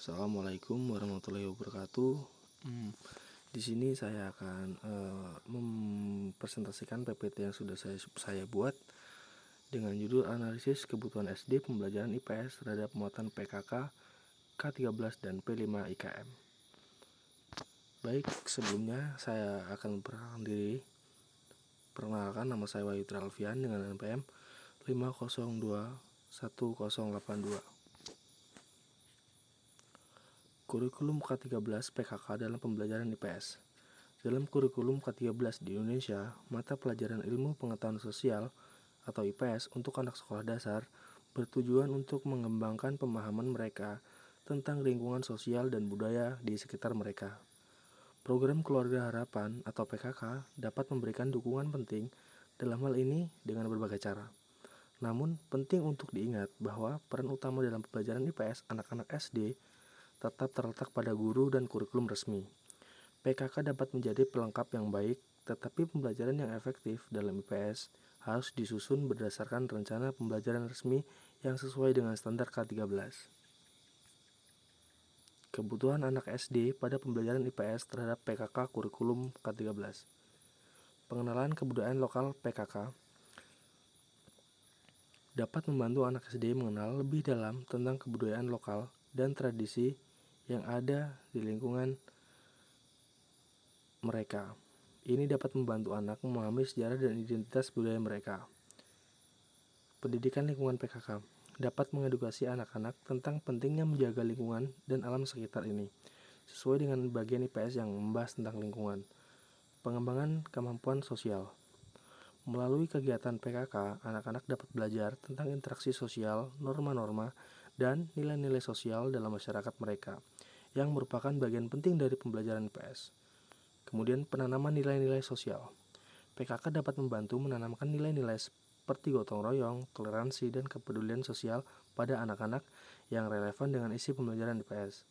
Assalamualaikum warahmatullahi wabarakatuh. Di sini saya akan mempresentasikan PPT yang sudah saya buat dengan judul analisis kebutuhan SD pembelajaran IPS terhadap muatan PKK, K13 dan P5 IKM. Baik, sebelumnya saya akan memperkenalkan diri. Perkenalkan, nama saya Wahyu Alfian dengan NPM 5021082. Kurikulum K13 PKK dalam pembelajaran IPS. Dalam kurikulum K13 di Indonesia, mata pelajaran ilmu pengetahuan sosial atau IPS untuk anak sekolah dasar bertujuan untuk mengembangkan pemahaman mereka tentang lingkungan sosial dan budaya di sekitar mereka. Program Keluarga Harapan atau PKK dapat memberikan dukungan penting dalam hal ini dengan berbagai cara. Namun, penting untuk diingat bahwa peran utama dalam pembelajaran IPS anak-anak SD tetap terletak pada guru dan kurikulum resmi. PKK dapat menjadi pelengkap yang baik, tetapi pembelajaran yang efektif dalam IPS harus disusun berdasarkan rencana pembelajaran resmi yang sesuai dengan standar K13. Kebutuhan anak SD pada pembelajaran IPS terhadap PKK kurikulum K13. Pengenalan kebudayaan lokal PKK dapat membantu anak SD mengenal lebih dalam tentang kebudayaan lokal dan tradisi yang ada di lingkungan mereka. Ini dapat membantu anak memahami sejarah dan identitas budaya mereka. Pendidikan lingkungan PKK dapat mengedukasi anak-anak tentang pentingnya menjaga lingkungan dan alam sekitar ini, sesuai dengan bagian IPS yang membahas tentang lingkungan. Pengembangan kemampuan sosial. Melalui kegiatan PKK, anak-anak dapat belajar tentang interaksi sosial, norma-norma, dan nilai-nilai sosial dalam masyarakat mereka, yang merupakan bagian penting dari pembelajaran IPS. Kemudian penanaman nilai-nilai sosial. PKK dapat membantu menanamkan nilai-nilai seperti gotong royong, toleransi, dan kepedulian sosial pada anak-anak yang relevan dengan isi pembelajaran IPS.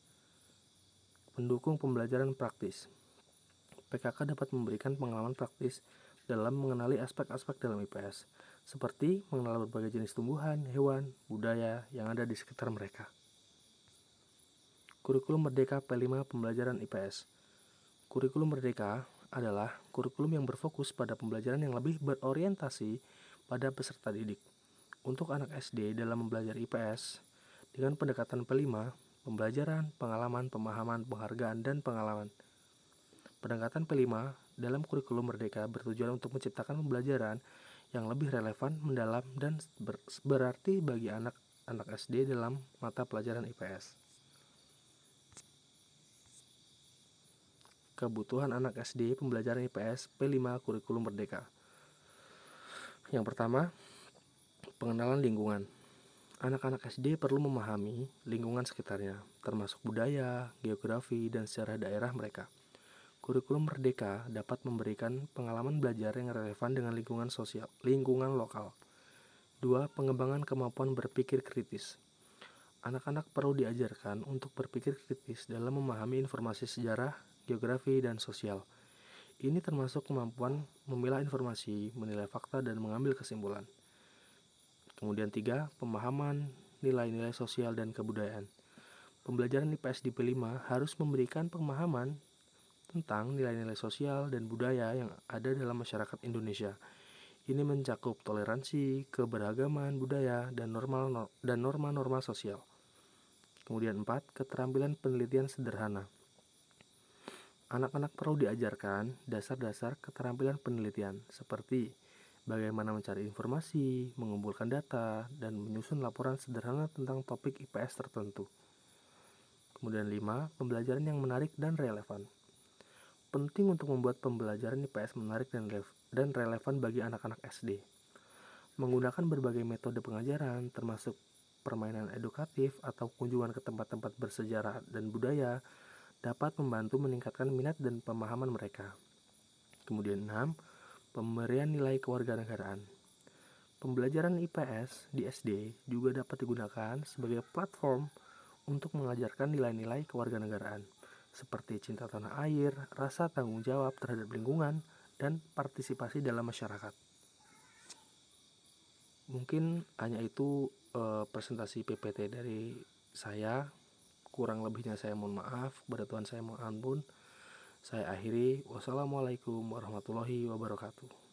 Pendukung pembelajaran praktis. PKK dapat memberikan pengalaman praktis dalam mengenali aspek-aspek dalam IPS, seperti mengenal berbagai jenis tumbuhan, hewan, budaya yang ada di sekitar mereka. Kurikulum Merdeka P5 Pembelajaran IPS. Kurikulum Merdeka adalah kurikulum yang berfokus pada pembelajaran yang lebih berorientasi pada peserta didik. Untuk anak SD dalam mempelajari IPS, dengan pendekatan P5, pembelajaran, pengalaman, pemahaman, penghargaan, dan pengalaman. Pendekatan P5 dalam kurikulum Merdeka bertujuan untuk menciptakan pembelajaran yang lebih relevan, mendalam, dan berarti bagi anak-anak SD dalam mata pelajaran IPS. Kebutuhan anak SD pembelajaran IPS P5 Kurikulum Merdeka. Yang pertama, pengenalan lingkungan. Anak-anak SD perlu memahami lingkungan sekitarnya, termasuk budaya, geografi, dan sejarah daerah mereka. Kurikulum Merdeka dapat memberikan pengalaman belajar yang relevan dengan lingkungan lokal. 2. Pengembangan kemampuan berpikir kritis. Anak-anak perlu diajarkan untuk berpikir kritis dalam memahami informasi sejarah, geografi, dan sosial. Ini termasuk kemampuan memilah informasi, menilai fakta, dan mengambil kesimpulan. Kemudian 3. Pemahaman nilai-nilai sosial dan kebudayaan. Pembelajaran IPS di P5 harus memberikan pemahaman tentang nilai-nilai sosial dan budaya yang ada dalam masyarakat Indonesia. Ini mencakup toleransi, keberagaman budaya, dan norma-norma sosial. Kemudian 4. Keterampilan penelitian sederhana. Anak-anak perlu diajarkan dasar-dasar keterampilan penelitian, seperti bagaimana mencari informasi, mengumpulkan data, dan menyusun laporan sederhana tentang topik IPS tertentu. Kemudian 5. Pembelajaran yang menarik dan relevan. Penting untuk membuat pembelajaran IPS menarik dan relevan bagi anak-anak SD. Menggunakan berbagai metode pengajaran, termasuk permainan edukatif atau kunjungan ke tempat-tempat bersejarah dan budaya, dapat membantu meningkatkan minat dan pemahaman mereka. Kemudian 6. Pemberian nilai kewarganegaraan. Pembelajaran IPS di SD juga dapat digunakan sebagai platform untuk mengajarkan nilai-nilai kewarganegaraan, seperti cinta tanah air, rasa tanggung jawab terhadap lingkungan, dan partisipasi dalam masyarakat. Mungkin hanya itu presentasi PPT dari saya. Kurang lebihnya saya mohon maaf, kepada Tuhan saya mohon ampun. Saya akhiri, wassalamualaikum warahmatullahi wabarakatuh.